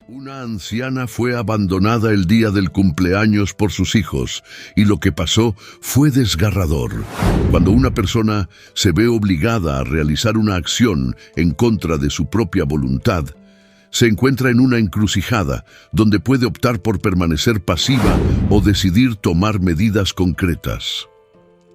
Una anciana fue abandonada el día del cumpleaños por sus hijos, y lo que pasó fue desgarrador. Cuando una persona se ve obligada a realizar una acción en contra de su propia voluntad, se encuentra en una encrucijada donde puede optar por permanecer pasiva o decidir tomar medidas concretas.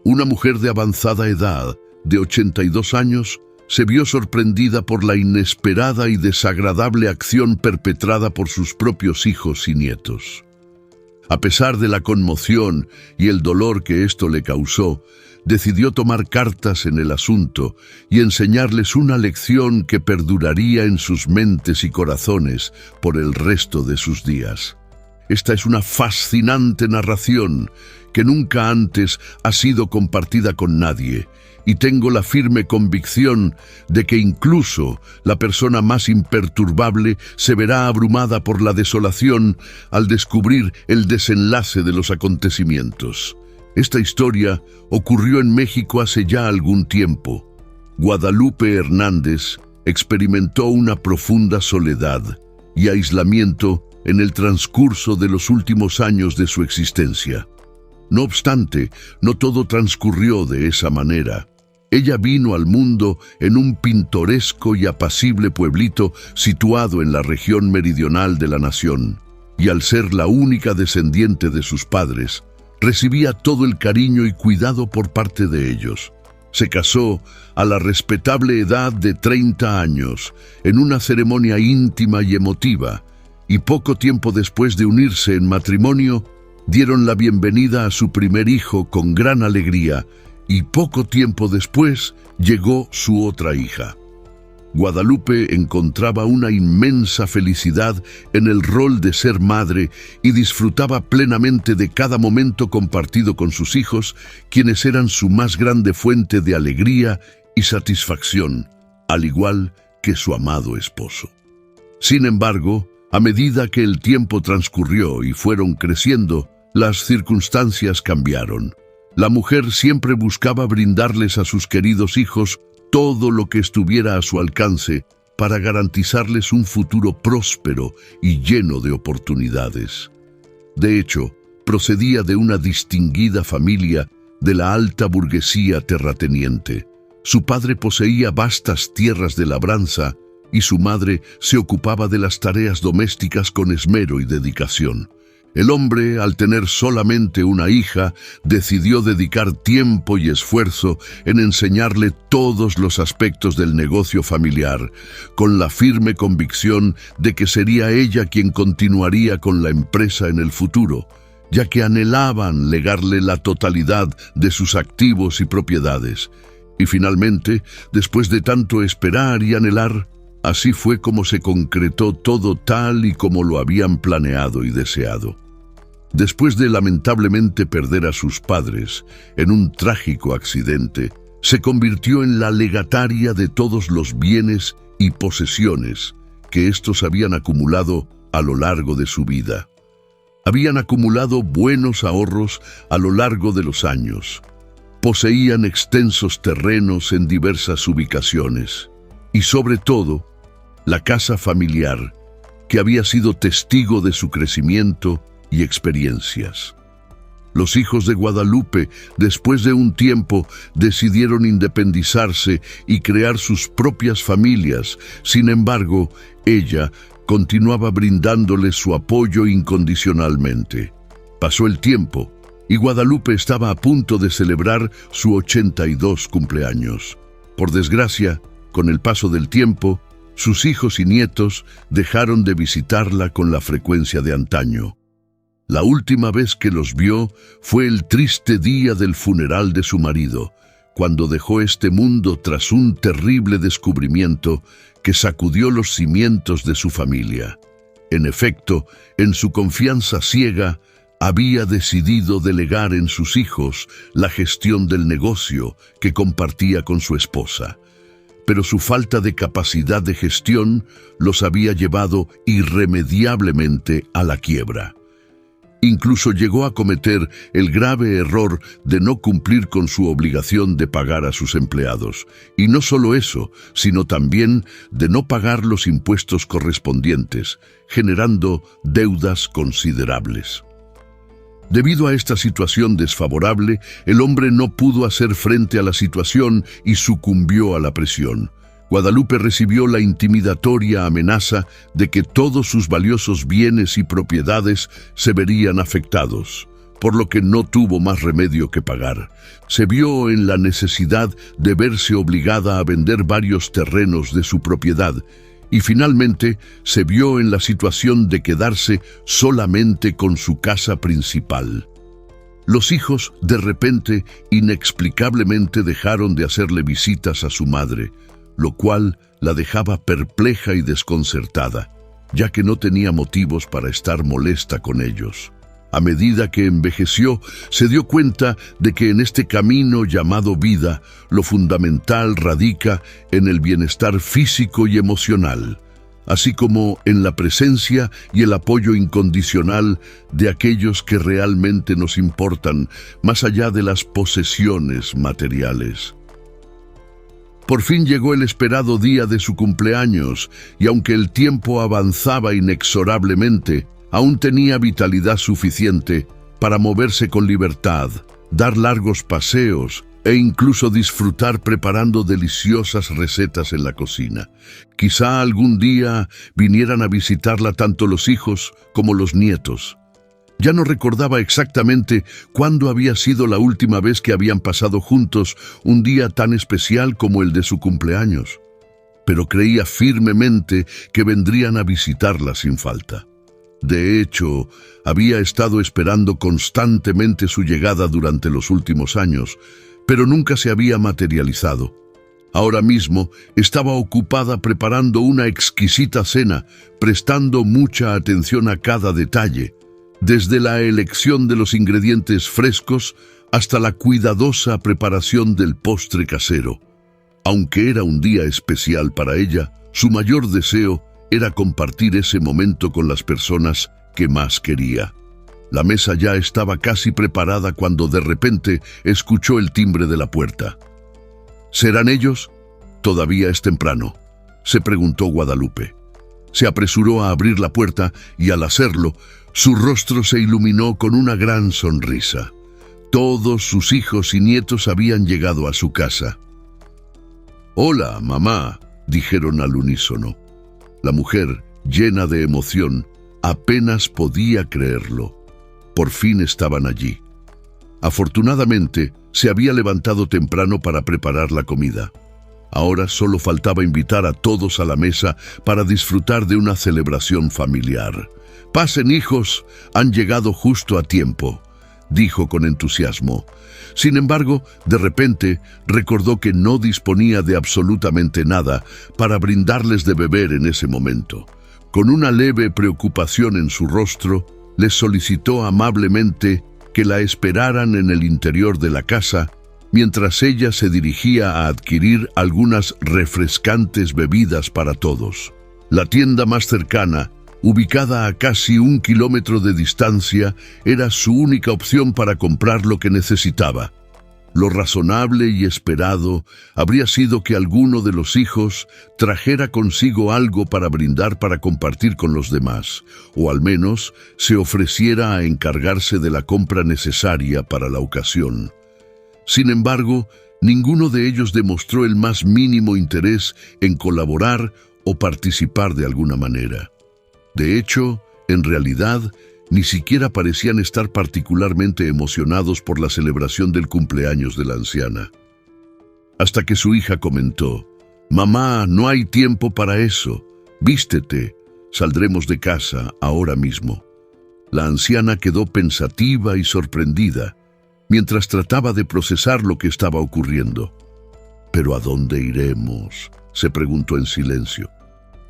Una mujer de avanzada edad, de 82 años, se vio sorprendida por la inesperada y desagradable acción perpetrada por sus propios hijos y nietos. A pesar de la conmoción y el dolor que esto le causó, decidió tomar cartas en el asunto y enseñarles una lección que perduraría en sus mentes y corazones por el resto de sus días. Esta es una fascinante narración que nunca antes ha sido compartida con nadie, y tengo la firme convicción de que incluso la persona más imperturbable se verá abrumada por la desolación al descubrir el desenlace de los acontecimientos. Esta historia ocurrió en México hace ya algún tiempo. Guadalupe Hernández experimentó una profunda soledad y aislamiento en el transcurso de los últimos años de su existencia. No obstante, no todo transcurrió de esa manera. Ella vino al mundo en un pintoresco y apacible pueblito situado en la región meridional de la nación, y al ser la única descendiente de sus padres, recibía todo el cariño y cuidado por parte de ellos. Se casó a la respetable edad de 30 años, en una ceremonia íntima y emotiva, y poco tiempo después de unirse en matrimonio, dieron la bienvenida a su primer hijo con gran alegría, y poco tiempo después llegó su otra hija. Guadalupe encontraba una inmensa felicidad en el rol de ser madre y disfrutaba plenamente de cada momento compartido con sus hijos, quienes eran su más grande fuente de alegría y satisfacción, al igual que su amado esposo. Sin embargo, a medida que el tiempo transcurrió y fueron creciendo, las circunstancias cambiaron. La mujer siempre buscaba brindarles a sus queridos hijos todo lo que estuviera a su alcance para garantizarles un futuro próspero y lleno de oportunidades. De hecho, procedía de una distinguida familia de la alta burguesía terrateniente. Su padre poseía vastas tierras de labranza y su madre se ocupaba de las tareas domésticas con esmero y dedicación. El hombre, al tener solamente una hija, decidió dedicar tiempo y esfuerzo en enseñarle todos los aspectos del negocio familiar, con la firme convicción de que sería ella quien continuaría con la empresa en el futuro, ya que anhelaban legarle la totalidad de sus activos y propiedades. Y finalmente, después de tanto esperar y anhelar, así fue como se concretó todo tal y como lo habían planeado y deseado. Después de lamentablemente perder a sus padres en un trágico accidente, se convirtió en la legataria de todos los bienes y posesiones que estos habían acumulado a lo largo de su vida. Habían acumulado buenos ahorros a lo largo de los años. Poseían extensos terrenos en diversas ubicaciones y, sobre todo, la casa familiar, que había sido testigo de su crecimiento y experiencias. Los hijos de Guadalupe, después de un tiempo, decidieron independizarse y crear sus propias familias. Sin embargo, ella continuaba brindándoles su apoyo incondicionalmente. Pasó el tiempo y Guadalupe estaba a punto de celebrar su 82 cumpleaños. Por desgracia, con el paso del tiempo, sus hijos y nietos dejaron de visitarla con la frecuencia de antaño. La última vez que los vio fue el triste día del funeral de su marido, cuando dejó este mundo tras un terrible descubrimiento que sacudió los cimientos de su familia. En efecto, en su confianza ciega, había decidido delegar en sus hijos la gestión del negocio que compartía con su esposa. Pero su falta de capacidad de gestión los había llevado irremediablemente a la quiebra. Incluso llegó a cometer el grave error de no cumplir con su obligación de pagar a sus empleados. Y no solo eso, sino también de no pagar los impuestos correspondientes, generando deudas considerables. Debido a esta situación desfavorable, el hombre no pudo hacer frente a la situación y sucumbió a la presión. Guadalupe recibió la intimidatoria amenaza de que todos sus valiosos bienes y propiedades se verían afectados, por lo que no tuvo más remedio que pagar. Se vio en la necesidad de verse obligada a vender varios terrenos de su propiedad y finalmente se vio en la situación de quedarse solamente con su casa principal. Los hijos, de repente, inexplicablemente dejaron de hacerle visitas a su madre, lo cual la dejaba perpleja y desconcertada, ya que no tenía motivos para estar molesta con ellos. A medida que envejeció, se dio cuenta de que en este camino llamado vida, lo fundamental radica en el bienestar físico y emocional, así como en la presencia y el apoyo incondicional de aquellos que realmente nos importan, más allá de las posesiones materiales. Por fin llegó el esperado día de su cumpleaños, y aunque el tiempo avanzaba inexorablemente, aún tenía vitalidad suficiente para moverse con libertad, dar largos paseos e incluso disfrutar preparando deliciosas recetas en la cocina. Quizá algún día vinieran a visitarla tanto los hijos como los nietos. Ya no recordaba exactamente cuándo había sido la última vez que habían pasado juntos un día tan especial como el de su cumpleaños, pero creía firmemente que vendrían a visitarla sin falta. De hecho, había estado esperando constantemente su llegada durante los últimos años, pero nunca se había materializado. Ahora mismo estaba ocupada preparando una exquisita cena, prestando mucha atención a cada detalle, desde la elección de los ingredientes frescos hasta la cuidadosa preparación del postre casero. Aunque era un día especial para ella, su mayor deseo era compartir ese momento con las personas que más quería. La mesa ya estaba casi preparada cuando de repente escuchó el timbre de la puerta. ¿Serán ellos? Todavía es temprano, se preguntó Guadalupe. Se apresuró a abrir la puerta y al hacerlo, su rostro se iluminó con una gran sonrisa. Todos sus hijos y nietos habían llegado a su casa. «Hola, mamá», dijeron al unísono. La mujer, llena de emoción, apenas podía creerlo. Por fin estaban allí. Afortunadamente, se había levantado temprano para preparar la comida. Ahora solo faltaba invitar a todos a la mesa para disfrutar de una celebración familiar. «Pasen, hijos, han llegado justo a tiempo», dijo con entusiasmo. Sin embargo, de repente, recordó que no disponía de absolutamente nada para brindarles de beber en ese momento. Con una leve preocupación en su rostro, les solicitó amablemente que la esperaran en el interior de la casa, mientras ella se dirigía a adquirir algunas refrescantes bebidas para todos. La tienda más cercana, ubicada a casi 1 kilómetro de distancia, era su única opción para comprar lo que necesitaba. Lo razonable y esperado habría sido que alguno de los hijos trajera consigo algo para brindar para compartir con los demás, o al menos se ofreciera a encargarse de la compra necesaria para la ocasión. Sin embargo, ninguno de ellos demostró el más mínimo interés en colaborar o participar de alguna manera. De hecho, en realidad, ni siquiera parecían estar particularmente emocionados por la celebración del cumpleaños de la anciana. Hasta que su hija comentó: «Mamá, no hay tiempo para eso. Vístete, saldremos de casa ahora mismo». La anciana quedó pensativa y sorprendida, mientras trataba de procesar lo que estaba ocurriendo. «¿Pero a dónde iremos?», se preguntó en silencio.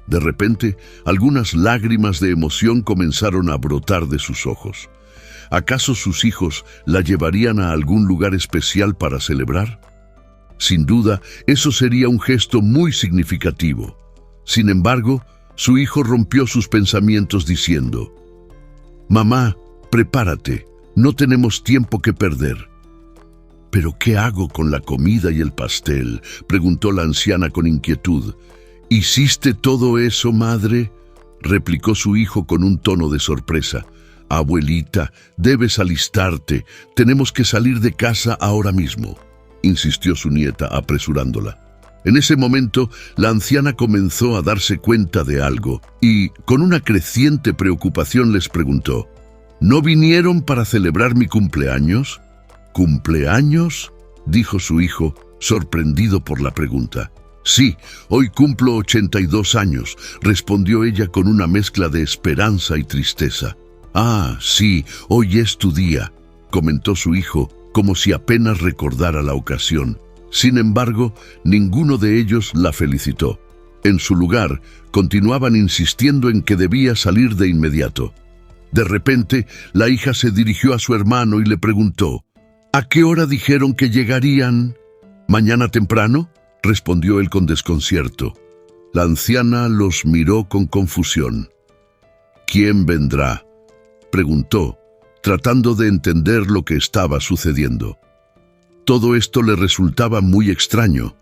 De repente, algunas lágrimas de emoción comenzaron a brotar de sus ojos. ¿Acaso sus hijos la llevarían a algún lugar especial para celebrar? Sin duda, eso sería un gesto muy significativo. Sin embargo, su hijo rompió sus pensamientos diciendo: «Mamá, Prepárate, no tenemos tiempo que perder. ¿Pero qué hago con la comida y el pastel?, preguntó la anciana con inquietud. ¿Hiciste todo eso, madre?, replicó su hijo con un tono de sorpresa. Abuelita, debes alistarte, tenemos que salir de casa ahora mismo, insistió su nieta apresurándola. En ese momento, la anciana comenzó a darse cuenta de algo y, con una creciente preocupación, les preguntó: ¿No vinieron para celebrar mi cumpleaños? ¿Cumpleaños?, dijo su hijo, sorprendido por la pregunta. Sí, hoy cumplo 82 años, respondió ella con una mezcla de esperanza y tristeza. Ah, sí, hoy es tu día, comentó su hijo, como si apenas recordara la ocasión. Sin embargo, ninguno de ellos la felicitó. En su lugar, continuaban insistiendo en que debía salir de inmediato. De repente, la hija se dirigió a su hermano y le preguntó: ¿A qué hora dijeron que llegarían? ¿Mañana temprano?, respondió él con desconcierto. La anciana los miró con confusión. ¿Quién vendrá?, preguntó, tratando de entender lo que estaba sucediendo. Todo esto le resultaba muy extraño.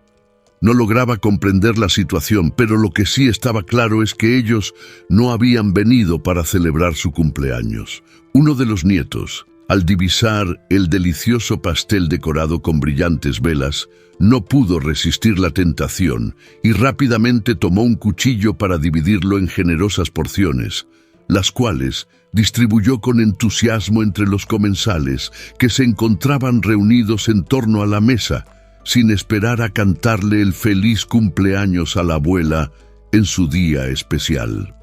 No lograba comprender la situación, pero lo que sí estaba claro es que ellos no habían venido para celebrar su cumpleaños. Uno de los nietos, al divisar el delicioso pastel decorado con brillantes velas, no pudo resistir la tentación y rápidamente tomó un cuchillo para dividirlo en generosas porciones, las cuales distribuyó con entusiasmo entre los comensales que se encontraban reunidos en torno a la mesa, sin esperar a cantarle el feliz cumpleaños a la abuela en su día especial.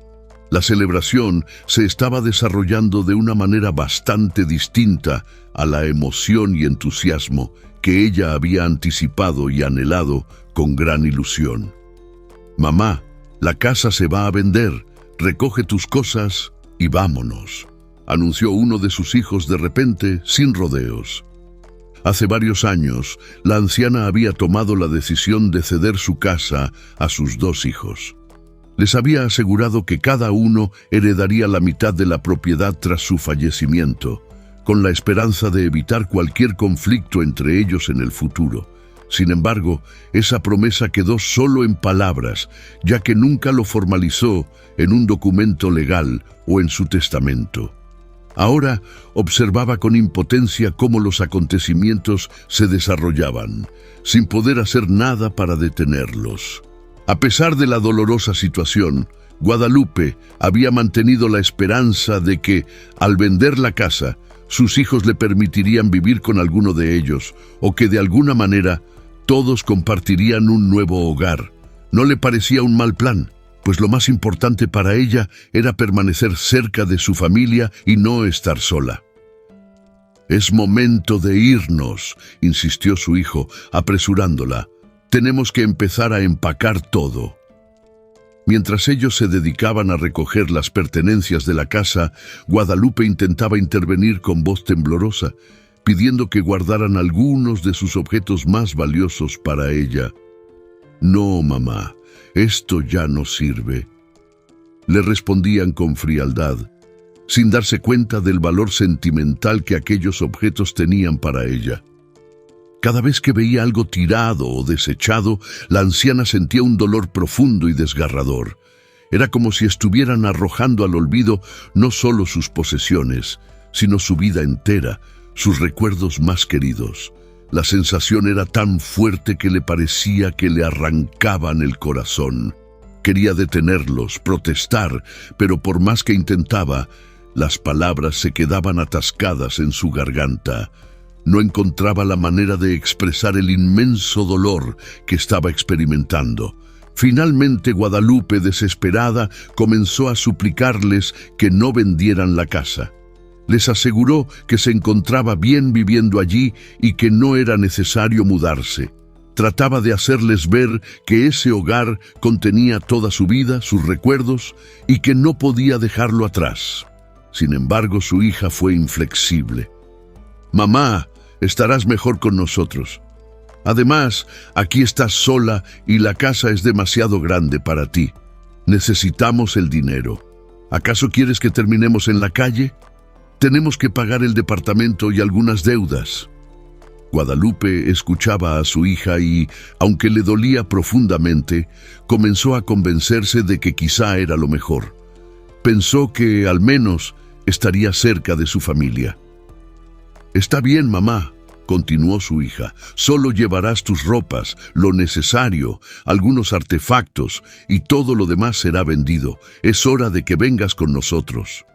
La celebración se estaba desarrollando de una manera bastante distinta a la emoción y entusiasmo que ella había anticipado y anhelado con gran ilusión. «Mamá, la casa se va a vender, recoge tus cosas y vámonos», anunció uno de sus hijos de repente, sin rodeos. Hace varios años, la anciana había tomado la decisión de ceder su casa a sus dos hijos. Les había asegurado que cada uno heredaría la mitad de la propiedad tras su fallecimiento, con la esperanza de evitar cualquier conflicto entre ellos en el futuro. Sin embargo, esa promesa quedó solo en palabras, ya que nunca lo formalizó en un documento legal o en su testamento. Ahora observaba con impotencia cómo los acontecimientos se desarrollaban, sin poder hacer nada para detenerlos. A pesar de la dolorosa situación, Guadalupe había mantenido la esperanza de que, al vender la casa, sus hijos le permitirían vivir con alguno de ellos, o que de alguna manera todos compartirían un nuevo hogar. No le parecía un mal plan, pues lo más importante para ella era permanecer cerca de su familia y no estar sola. «Es momento de irnos», insistió su hijo, apresurándola. «Tenemos que empezar a empacar todo». Mientras ellos se dedicaban a recoger las pertenencias de la casa, Guadalupe intentaba intervenir con voz temblorosa, pidiendo que guardaran algunos de sus objetos más valiosos para ella. «No, mamá, esto ya no sirve», le respondían con frialdad, sin darse cuenta del valor sentimental que aquellos objetos tenían para ella. Cada vez que veía algo tirado o desechado, la anciana sentía un dolor profundo y desgarrador. Era como si estuvieran arrojando al olvido no solo sus posesiones, sino su vida entera, sus recuerdos más queridos. La sensación era tan fuerte que le parecía que le arrancaban el corazón. Quería detenerlos, protestar, pero por más que intentaba, las palabras se quedaban atascadas en su garganta. No encontraba la manera de expresar el inmenso dolor que estaba experimentando. Finalmente, Guadalupe, desesperada, comenzó a suplicarles que no vendieran la casa. Les aseguró que se encontraba bien viviendo allí y que no era necesario mudarse. Trataba de hacerles ver que ese hogar contenía toda su vida, sus recuerdos, y que no podía dejarlo atrás. Sin embargo, su hija fue inflexible. «Mamá, estarás mejor con nosotros. Además, aquí estás sola y la casa es demasiado grande para ti. Necesitamos el dinero. ¿Acaso quieres que terminemos en la calle?», Tenemos que pagar el departamento y algunas deudas. Guadalupe escuchaba a su hija y, aunque le dolía profundamente, comenzó a convencerse de que quizá era lo mejor. Pensó que, al menos, estaría cerca de su familia. «Está bien, mamá», continuó su hija. «Solo llevarás tus ropas, lo necesario, algunos artefactos, y todo lo demás será vendido. Es hora de que vengas con nosotros».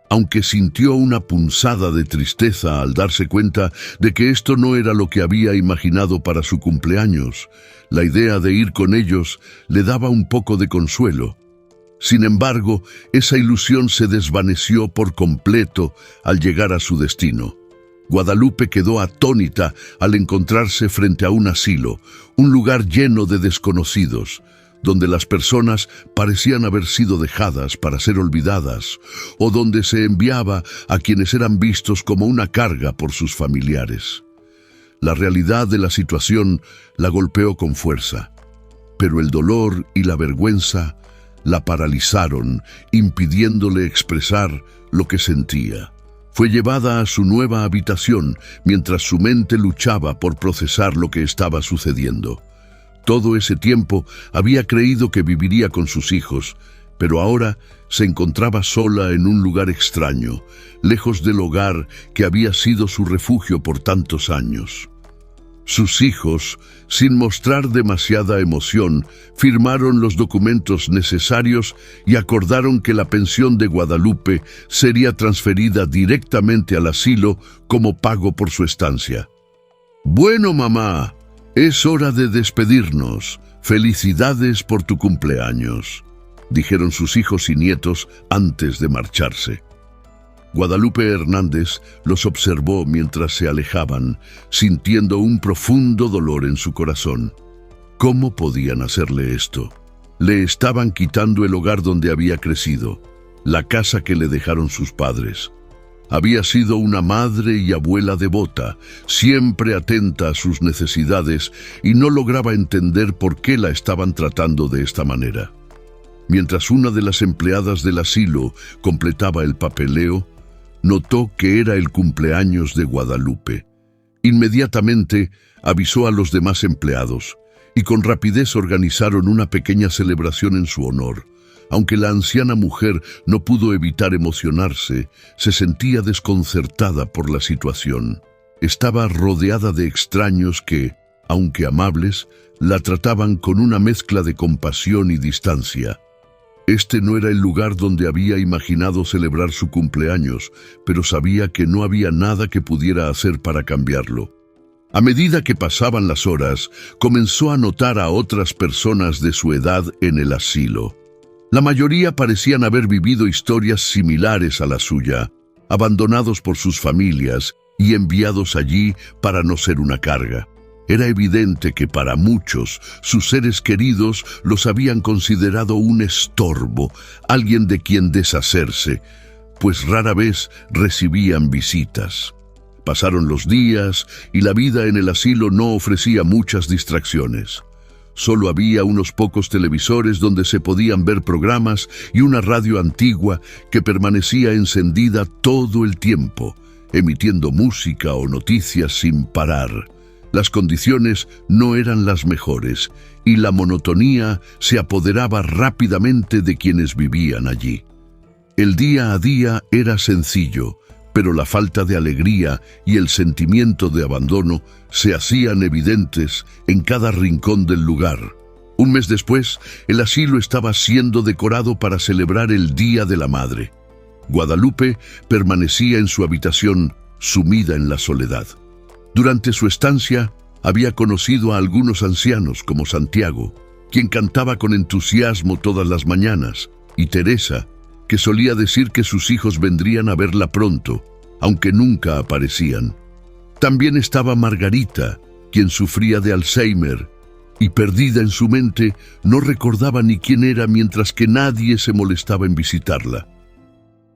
Aunque sintió una punzada de tristeza al darse cuenta de que esto no era lo que había imaginado para su cumpleaños, la idea de ir con ellos le daba un poco de consuelo. Sin embargo, esa ilusión se desvaneció por completo al llegar a su destino. Guadalupe quedó atónita al encontrarse frente a un asilo, un lugar lleno de desconocidos, donde las personas parecían haber sido dejadas para ser olvidadas, o donde se enviaba a quienes eran vistos como una carga por sus familiares. La realidad de la situación la golpeó con fuerza, pero el dolor y la vergüenza la paralizaron, impidiéndole expresar lo que sentía. Fue llevada a su nueva habitación mientras su mente luchaba por procesar lo que estaba sucediendo. Todo ese tiempo había creído que viviría con sus hijos, pero ahora se encontraba sola en un lugar extraño, lejos del hogar que había sido su refugio por tantos años. Sus hijos, sin mostrar demasiada emoción, firmaron los documentos necesarios y acordaron que la pensión de Guadalupe sería transferida directamente al asilo como pago por su estancia. «Bueno, mamá, es hora de despedirnos. Felicidades por tu cumpleaños», dijeron sus hijos y nietos antes de marcharse. Guadalupe Hernández los observó mientras se alejaban, sintiendo un profundo dolor en su corazón. ¿Cómo podían hacerle esto? Le estaban quitando el hogar donde había crecido, la casa que le dejaron sus padres. Había sido una madre y abuela devota, siempre atenta a sus necesidades, y no lograba entender por qué la estaban tratando de esta manera. Mientras una de las empleadas del asilo completaba el papeleo, notó que era el cumpleaños de Guadalupe. Inmediatamente avisó a los demás empleados, y con rapidez organizaron una pequeña celebración en su honor. Aunque la anciana mujer no pudo evitar emocionarse, se sentía desconcertada por la situación. Estaba rodeada de extraños que, aunque amables, la trataban con una mezcla de compasión y distancia. Este no era el lugar donde había imaginado celebrar su cumpleaños, pero sabía que no había nada que pudiera hacer para cambiarlo. A medida que pasaban las horas, comenzó a notar a otras personas de su edad en el asilo. La mayoría parecían haber vivido historias similares a la suya, abandonados por sus familias y enviados allí para no ser una carga. Era evidente que para muchos, sus seres queridos los habían considerado un estorbo, alguien de quien deshacerse, pues rara vez recibían visitas. Pasaron los días y la vida en el asilo no ofrecía muchas distracciones. Solo había unos pocos televisores donde se podían ver programas y una radio antigua que permanecía encendida todo el tiempo, emitiendo música o noticias sin parar. Las condiciones no eran las mejores y la monotonía se apoderaba rápidamente de quienes vivían allí. El día a día era sencillo, pero la falta de alegría y el sentimiento de abandono se hacían evidentes en cada rincón del lugar. Un mes después, el asilo estaba siendo decorado para celebrar el Día de la Madre. Guadalupe permanecía en su habitación, sumida en la soledad. Durante su estancia, había conocido a algunos ancianos como Santiago, quien cantaba con entusiasmo todas las mañanas, y Teresa, que solía decir que sus hijos vendrían a verla pronto, aunque nunca aparecían. También estaba Margarita, quien sufría de Alzheimer, y perdida en su mente, no recordaba ni quién era mientras que nadie se molestaba en visitarla.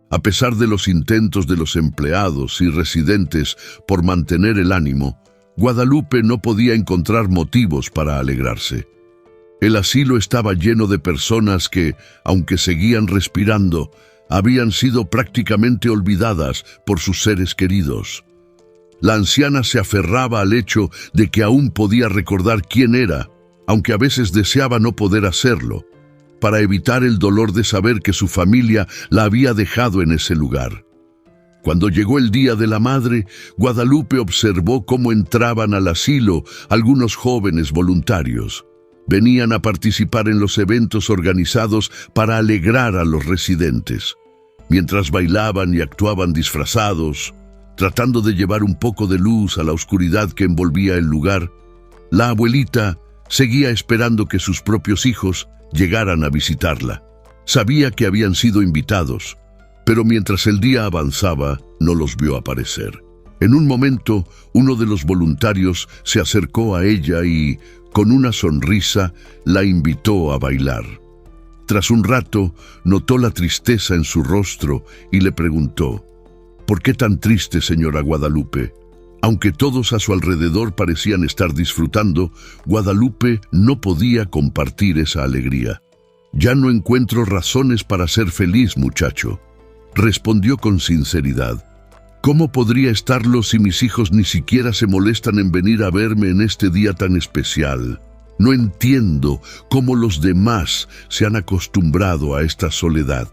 A pesar de los intentos de los empleados y residentes por mantener el ánimo, Guadalupe no podía encontrar motivos para alegrarse. El asilo estaba lleno de personas que, aunque seguían respirando, habían sido prácticamente olvidadas por sus seres queridos. La anciana se aferraba al hecho de que aún podía recordar quién era, aunque a veces deseaba no poder hacerlo, para evitar el dolor de saber que su familia la había dejado en ese lugar. Cuando llegó el Día de la Madre, Guadalupe observó cómo entraban al asilo algunos jóvenes voluntarios. Venían a participar en los eventos organizados para alegrar a los residentes. Mientras bailaban y actuaban disfrazados, tratando de llevar un poco de luz a la oscuridad que envolvía el lugar, la abuelita seguía esperando que sus propios hijos llegaran a visitarla. Sabía que habían sido invitados, pero mientras el día avanzaba, no los vio aparecer. En un momento, uno de los voluntarios se acercó a ella y, con una sonrisa, la invitó a bailar. Tras un rato, notó la tristeza en su rostro y le preguntó: «¿Por qué tan triste, señora Guadalupe?». Aunque todos a su alrededor parecían estar disfrutando, Guadalupe no podía compartir esa alegría. «Ya no encuentro razones para ser feliz, muchacho», respondió con sinceridad. «¿Cómo podría estarlo si mis hijos ni siquiera se molestan en venir a verme en este día tan especial? No entiendo cómo los demás se han acostumbrado a esta soledad».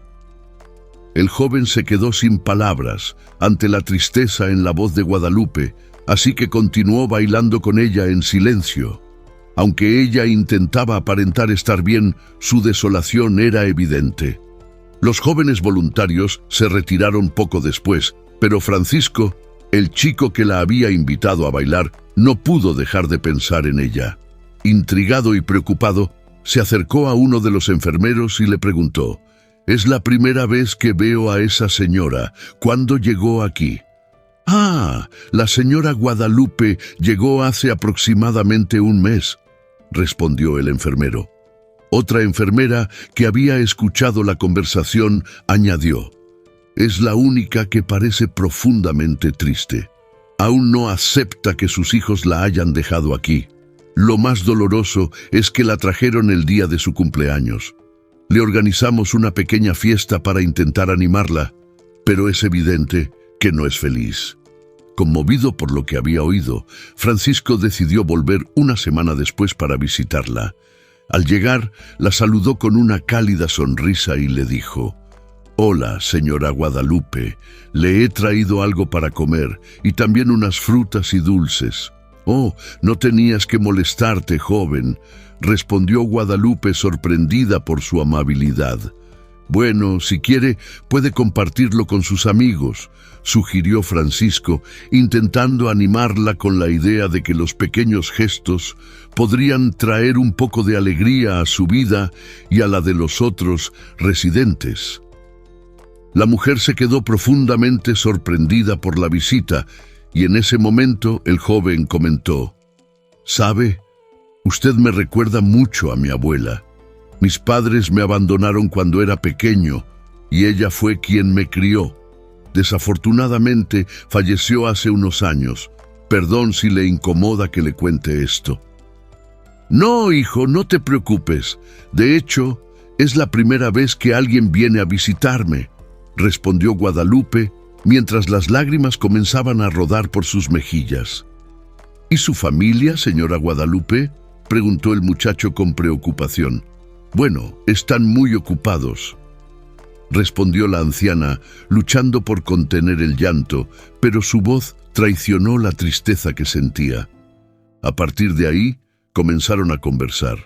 El joven se quedó sin palabras ante la tristeza en la voz de Guadalupe, así que continuó bailando con ella en silencio. Aunque ella intentaba aparentar estar bien, su desolación era evidente. Los jóvenes voluntarios se retiraron poco después, pero Francisco, el chico que la había invitado a bailar, no pudo dejar de pensar en ella. Intrigado y preocupado, se acercó a uno de los enfermeros y le preguntó: «Es la primera vez que veo a esa señora. ¿Cuándo llegó aquí?». «Ah, la señora Guadalupe llegó hace aproximadamente un mes», respondió el enfermero. Otra enfermera que había escuchado la conversación añadió: «Es la única que parece profundamente triste. Aún no acepta que sus hijos la hayan dejado aquí. Lo más doloroso es que la trajeron el día de su cumpleaños. Le organizamos una pequeña fiesta para intentar animarla, pero es evidente que no es feliz». Conmovido por lo que había oído, Francisco decidió volver una semana después para visitarla. Al llegar, la saludó con una cálida sonrisa y le dijo: «Hola, señora Guadalupe, le he traído algo para comer y también unas frutas y dulces». «Oh, no tenías que molestarte, joven», respondió Guadalupe sorprendida por su amabilidad. «Bueno, si quiere, puede compartirlo con sus amigos», sugirió Francisco, intentando animarla con la idea de que los pequeños gestos podrían traer un poco de alegría a su vida y a la de los otros residentes. La mujer se quedó profundamente sorprendida por la visita y en ese momento el joven comentó: «¿Sabe? Usted me recuerda mucho a mi abuela. Mis padres me abandonaron cuando era pequeño y ella fue quien me crió. Desafortunadamente falleció hace unos años. Perdón si le incomoda que le cuente esto». «No, hijo, no te preocupes. De hecho, es la primera vez que alguien viene a visitarme», respondió Guadalupe, mientras las lágrimas comenzaban a rodar por sus mejillas. «¿Y su familia, señora Guadalupe?», preguntó el muchacho con preocupación. «Bueno, están muy ocupados», respondió la anciana, luchando por contener el llanto, pero su voz traicionó la tristeza que sentía. A partir de ahí, comenzaron a conversar.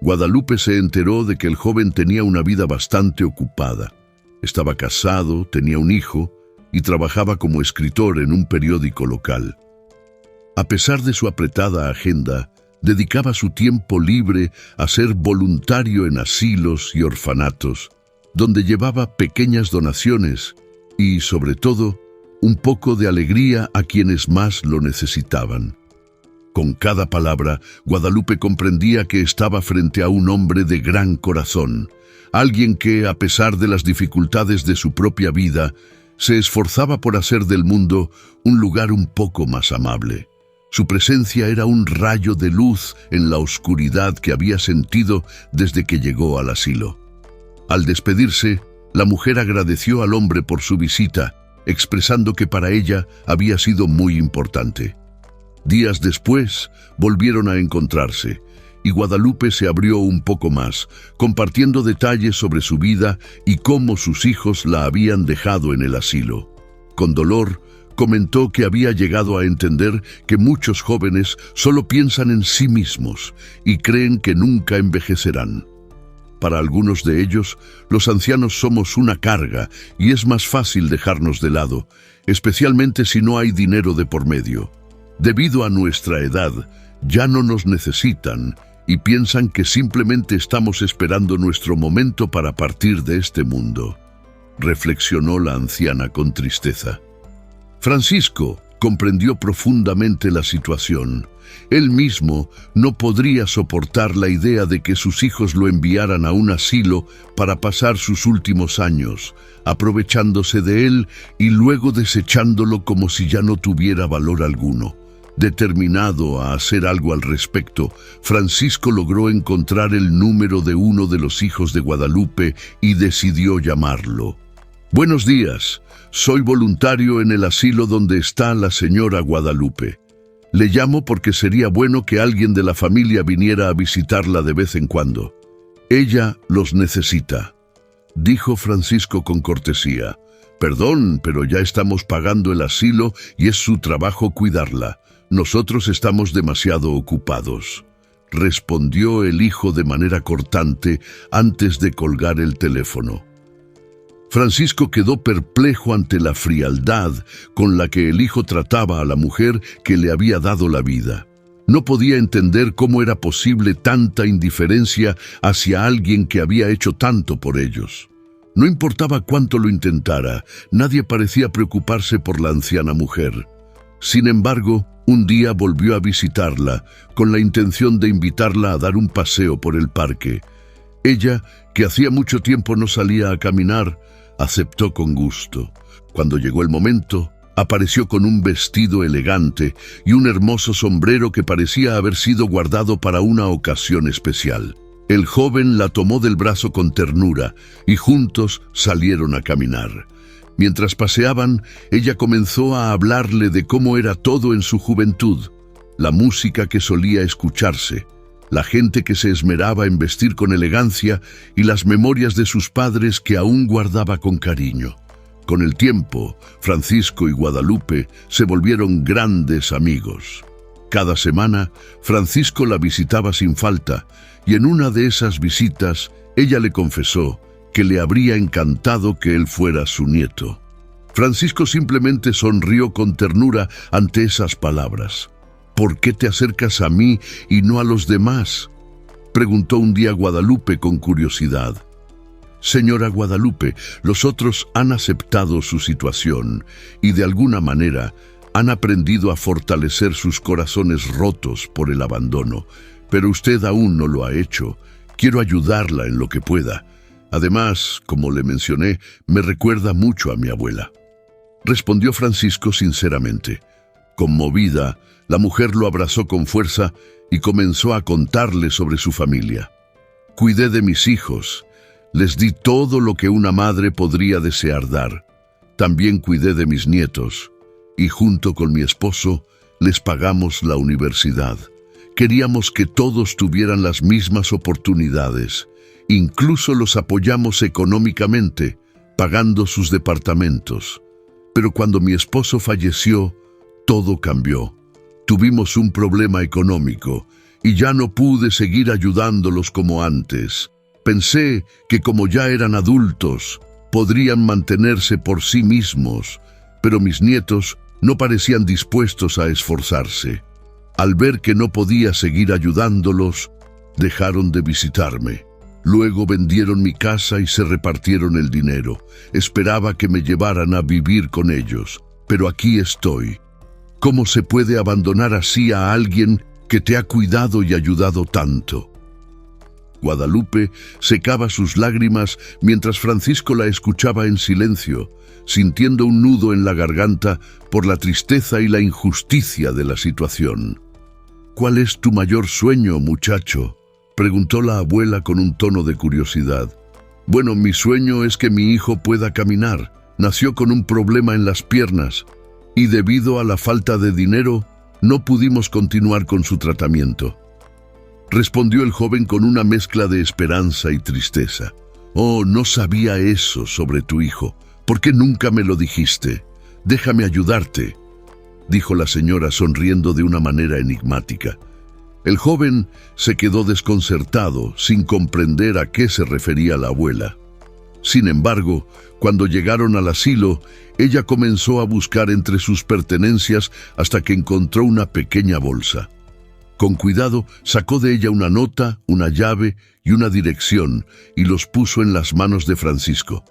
Guadalupe se enteró de que el joven tenía una vida bastante ocupada. Estaba casado, tenía un hijo y trabajaba como escritor en un periódico local. A pesar de su apretada agenda, dedicaba su tiempo libre a ser voluntario en asilos y orfanatos, donde llevaba pequeñas donaciones y, sobre todo, un poco de alegría a quienes más lo necesitaban. Con cada palabra, Guadalupe comprendía que estaba frente a un hombre de gran corazón, alguien que, a pesar de las dificultades de su propia vida, se esforzaba por hacer del mundo un lugar un poco más amable. Su presencia era un rayo de luz en la oscuridad que había sentido desde que llegó al asilo. Al despedirse, La mujer agradeció al hombre por su visita, expresando que para ella había sido muy importante. Días después, volvieron a encontrarse, y Guadalupe se abrió un poco más, compartiendo detalles sobre su vida y cómo sus hijos la habían dejado en el asilo. Con dolor, comentó que había llegado a entender que muchos jóvenes solo piensan en sí mismos y creen que nunca envejecerán. Para algunos de ellos, los ancianos somos una carga y es más fácil dejarnos de lado, especialmente si no hay dinero de por medio. Debido a nuestra edad, ya no nos necesitan y piensan que simplemente estamos esperando nuestro momento para partir de este mundo, reflexionó la anciana con tristeza. Francisco comprendió profundamente la situación. Él mismo no podría soportar la idea de que sus hijos lo enviaran a un asilo para pasar sus últimos años, aprovechándose de él y luego desechándolo como si ya no tuviera valor alguno. Determinado a hacer algo al respecto, Francisco logró encontrar el número de uno de los hijos de Guadalupe y decidió llamarlo. Buenos días, soy voluntario en el asilo donde está la señora Guadalupe. Le llamo porque sería bueno que alguien de la familia viniera a visitarla de vez en cuando. Ella los necesita, dijo Francisco con cortesía. Perdón, pero ya estamos pagando el asilo y es su trabajo cuidarla. Nosotros estamos demasiado ocupados, respondió el hijo de manera cortante antes de colgar el teléfono. Francisco quedó perplejo ante la frialdad con la que el hijo trataba a la mujer que le había dado la vida. No podía entender cómo era posible tanta indiferencia hacia alguien que había hecho tanto por ellos. No importaba cuánto lo intentara, nadie parecía preocuparse por la anciana mujer. Sin embargo, un día volvió a visitarla con la intención de invitarla a dar un paseo por el parque. Ella, que hacía mucho tiempo no salía a caminar, aceptó con gusto. Cuando llegó el momento, apareció con un vestido elegante y un hermoso sombrero que parecía haber sido guardado para una ocasión especial. El joven la tomó del brazo con ternura y juntos salieron a caminar. Mientras paseaban, ella comenzó a hablarle de cómo era todo en su juventud, la música que solía escucharse, la gente que se esmeraba en vestir con elegancia y las memorias de sus padres que aún guardaba con cariño. Con el tiempo, Francisco y Guadalupe se volvieron grandes amigos. Cada semana, Francisco la visitaba sin falta y en una de esas visitas, ella le confesó que le habría encantado que él fuera su nieto. Francisco simplemente sonrió con ternura ante esas palabras. ¿Por qué te acercas a mí y no a los demás?, preguntó un día Guadalupe con curiosidad. Señora Guadalupe, los otros han aceptado su situación y de alguna manera han aprendido a fortalecer sus corazones rotos por el abandono, pero usted aún no lo ha hecho. Quiero ayudarla en lo que pueda. Además, como le mencioné, me recuerda mucho a mi abuela, respondió Francisco sinceramente. Conmovida, la mujer lo abrazó con fuerza y comenzó a contarle sobre su familia. Cuidé de mis hijos, les di todo lo que una madre podría desear dar. También cuidé de mis nietos y junto con mi esposo les pagamos la universidad. Queríamos que todos tuvieran las mismas oportunidades. Incluso los apoyamos económicamente, pagando sus departamentos. Pero cuando mi esposo falleció, todo cambió. Tuvimos un problema económico y ya no pude seguir ayudándolos como antes. Pensé que como ya eran adultos, podrían mantenerse por sí mismos, pero mis nietos no parecían dispuestos a esforzarse. Al ver que no podía seguir ayudándolos, dejaron de visitarme. Luego vendieron mi casa y se repartieron el dinero. Esperaba que me llevaran a vivir con ellos, pero aquí estoy. ¿Cómo se puede abandonar así a alguien que te ha cuidado y ayudado tanto? Guadalupe secaba sus lágrimas mientras Francisco la escuchaba en silencio, sintiendo un nudo en la garganta por la tristeza y la injusticia de la situación. ¿Cuál es tu mayor sueño, muchacho?, preguntó la abuela con un tono de curiosidad. Bueno, mi sueño es que mi hijo pueda caminar. Nació con un problema en las piernas y debido a la falta de dinero, no pudimos continuar con su tratamiento. Respondió el joven con una mezcla de esperanza y tristeza. Oh, no sabía eso sobre tu hijo. ¿Por qué nunca me lo dijiste? Déjame ayudarte, dijo la señora sonriendo de una manera enigmática. El joven se quedó desconcertado, sin comprender a qué se refería la abuela. Sin embargo, cuando llegaron al asilo, ella comenzó a buscar entre sus pertenencias hasta que encontró una pequeña bolsa. Con cuidado, sacó de ella una nota, una llave y una dirección y los puso en las manos de Francisco.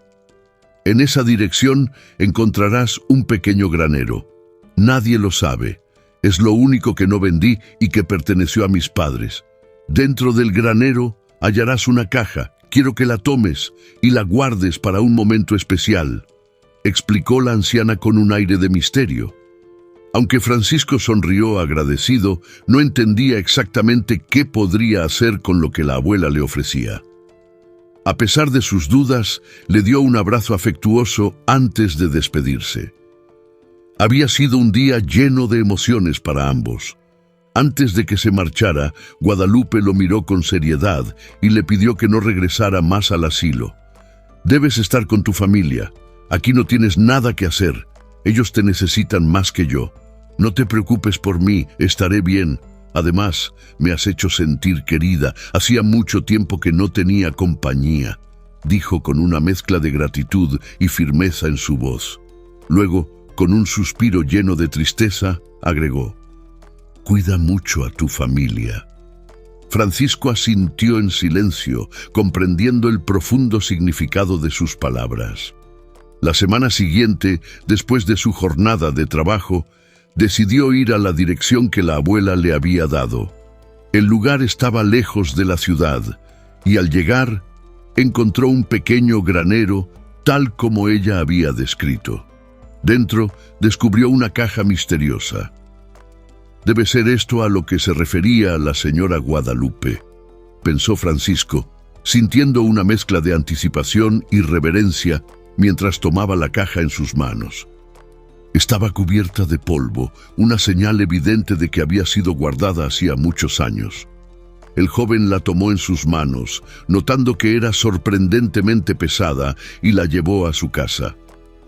En esa dirección encontrarás un pequeño granero. Nadie lo sabe. Es lo único que no vendí y que perteneció a mis padres. Dentro del granero hallarás una caja. Quiero que la tomes y la guardes para un momento especial, explicó la anciana con un aire de misterio. Aunque Francisco sonrió agradecido, no entendía exactamente qué podría hacer con lo que la abuela le ofrecía. A pesar de sus dudas, le dio un abrazo afectuoso antes de despedirse. Había sido un día lleno de emociones para ambos. Antes de que se marchara, Guadalupe lo miró con seriedad y le pidió que no regresara más al asilo. Debes estar con tu familia. Aquí no tienes nada que hacer. Ellos te necesitan más que yo. No te preocupes por mí, estaré bien. Además, me has hecho sentir querida. Hacía mucho tiempo que no tenía compañía, dijo con una mezcla de gratitud y firmeza en su voz. Luego, con un suspiro lleno de tristeza, agregó: cuida mucho a tu familia. Francisco asintió en silencio, comprendiendo el profundo significado de sus palabras. La semana siguiente, después de su jornada de trabajo, decidió ir a la dirección que la abuela le había dado. El lugar estaba lejos de la ciudad, y al llegar, encontró un pequeño granero, tal como ella había descrito. Dentro, descubrió una caja misteriosa. Debe ser esto a lo que se refería la señora Guadalupe, pensó Francisco, sintiendo una mezcla de anticipación y reverencia mientras tomaba la caja en sus manos. Estaba cubierta de polvo, una señal evidente de que había sido guardada hacía muchos años. El joven la tomó en sus manos, notando que era sorprendentemente pesada, y la llevó a su casa.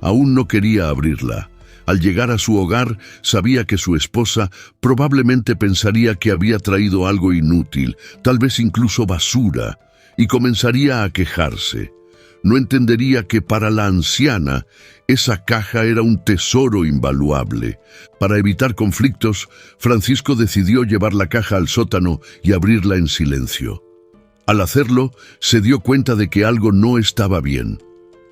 Aún no quería abrirla. Al llegar a su hogar, sabía que su esposa probablemente pensaría que había traído algo inútil, tal vez incluso basura, y comenzaría a quejarse. No entendería que para la anciana esa caja era un tesoro invaluable. Para evitar conflictos, Francisco decidió llevar la caja al sótano y abrirla en silencio. Al hacerlo, se dio cuenta de que algo no estaba bien.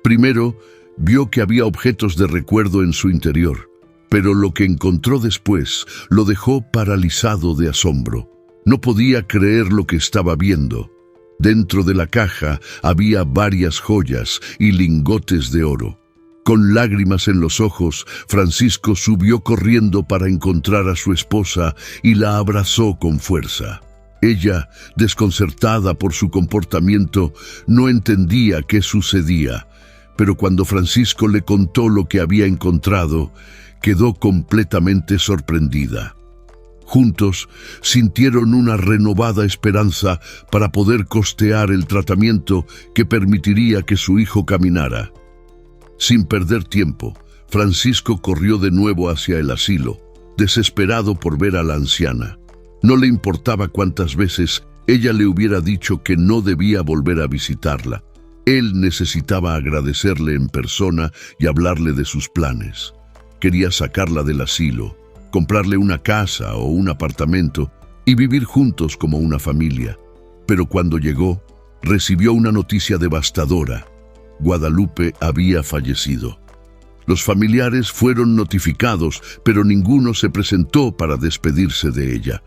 Primero, vio que había objetos de recuerdo en su interior, pero lo que encontró después lo dejó paralizado de asombro. No podía creer lo que estaba viendo. Dentro de la caja había varias joyas y lingotes de oro. Con lágrimas en los ojos, Francisco subió corriendo para encontrar a su esposa y la abrazó con fuerza. Ella, desconcertada por su comportamiento, no entendía qué sucedía, pero cuando Francisco le contó lo que había encontrado, quedó completamente sorprendida. Juntos sintieron una renovada esperanza para poder costear el tratamiento que permitiría que su hijo caminara. Sin perder tiempo, Francisco corrió de nuevo hacia el asilo, desesperado por ver a la anciana. No le importaba cuántas veces ella le hubiera dicho que no debía volver a visitarla. Él necesitaba agradecerle en persona y hablarle de sus planes. Quería sacarla del asilo, comprarle una casa o un apartamento y vivir juntos como una familia. Pero cuando llegó, recibió una noticia devastadora. Guadalupe había fallecido. Los familiares fueron notificados, pero ninguno se presentó para despedirse de ella.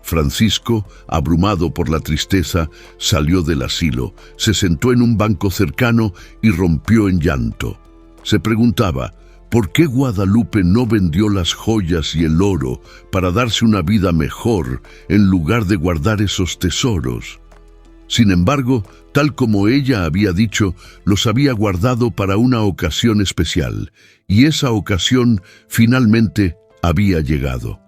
Francisco, abrumado por la tristeza, salió del asilo, se sentó en un banco cercano y rompió en llanto. Se preguntaba, ¿por qué Guadalupe no vendió las joyas y el oro para darse una vida mejor en lugar de guardar esos tesoros? Sin embargo, tal como ella había dicho, los había guardado para una ocasión especial, y esa ocasión finalmente había llegado.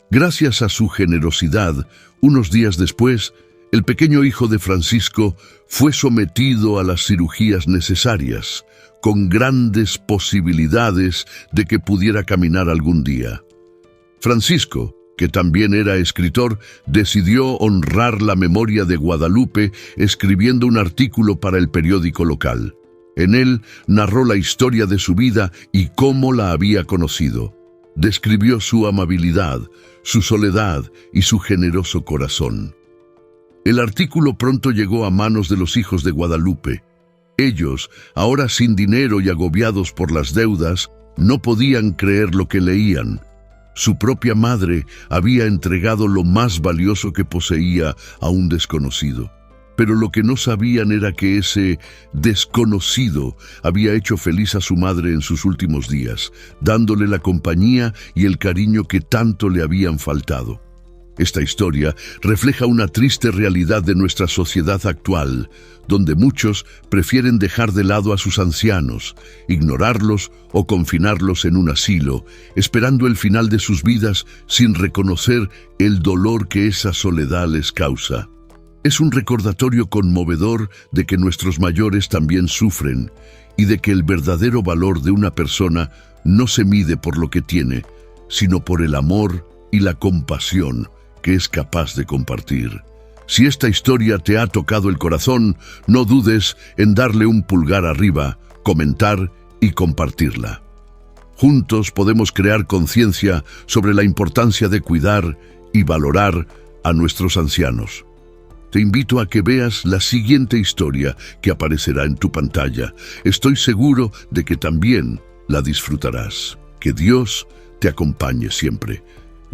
Gracias a su generosidad, unos días después, el pequeño hijo de Francisco fue sometido a las cirugías necesarias, con grandes posibilidades de que pudiera caminar algún día. Francisco, que también era escritor, decidió honrar la memoria de Guadalupe escribiendo un artículo para el periódico local. En él narró la historia de su vida y cómo la había conocido. Describió su amabilidad, su soledad y su generoso corazón. El artículo pronto llegó a manos de los hijos de Guadalupe. Ellos, ahora sin dinero y agobiados por las deudas, no podían creer lo que leían. Su propia madre había entregado lo más valioso que poseía a un desconocido. Pero lo que no sabían era que ese desconocido había hecho feliz a su madre en sus últimos días, dándole la compañía y el cariño que tanto le habían faltado. Esta historia refleja una triste realidad de nuestra sociedad actual, donde muchos prefieren dejar de lado a sus ancianos, ignorarlos o confinarlos en un asilo, esperando el final de sus vidas sin reconocer el dolor que esa soledad les causa. Es un recordatorio conmovedor de que nuestros mayores también sufren y de que el verdadero valor de una persona no se mide por lo que tiene, sino por el amor y la compasión que es capaz de compartir. Si esta historia te ha tocado el corazón, no dudes en darle un pulgar arriba, comentar y compartirla. Juntos podemos crear conciencia sobre la importancia de cuidar y valorar a nuestros ancianos. Te invito a que veas la siguiente historia que aparecerá en tu pantalla. Estoy seguro de que también la disfrutarás. Que Dios te acompañe siempre.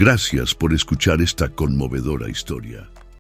Gracias por escuchar esta conmovedora historia.